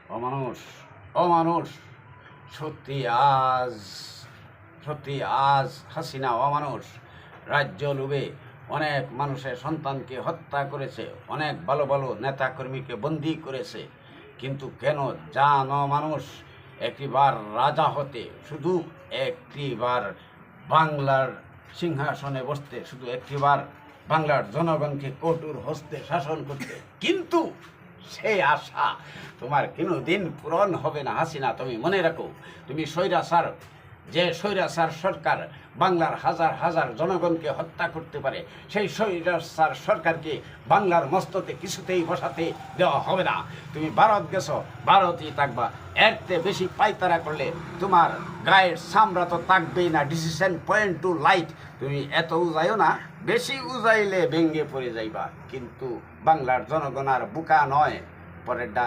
অমানুষ অমানুষ সত্যি আজ সত্যি আজ হাসিনা অমানুষ। রাজ্য লোভে অনেক মানুষের সন্তানকে হত্যা করেছে, অনেক ভালো ভালো নেতাকর্মীকে বন্দী করেছে। কিন্তু কেন জান মানুষ একটিবার রাজা হতে, শুধু একটিবার বাংলার সিংহাসনে বসতে, শুধু একটিবার বাংলার জনগণকে কঠোর হস্তে শাসন করতে, কিন্তু সেই আশা তোমার কোনোদিন পূরণ হবে না হাসিনা। তুমি মনে রাখো, তুমি স্বৈরাচার, যে স্বৈরাচার সরকার বাংলার হাজার হাজার জনগণকে হত্যা করতে পারে, সেই স্বৈরাচার সরকারকে বাংলার মস্তকে কিছুতেই বসাতে দেওয়া হবে না। তুমি ভারত গেছো, ভারতই থাকবা। এরতে বেশি পাইতারা করলে তোমার গায়ের চামড়া তো থাকবেই না। Decision point to light. তুমি এত উজাইও না, বেশি উজাইলে ভেঙ্গে পড়ে যাইবা। কিন্তু বাংলার জনগণ আর বোকা নয়। পরেরটা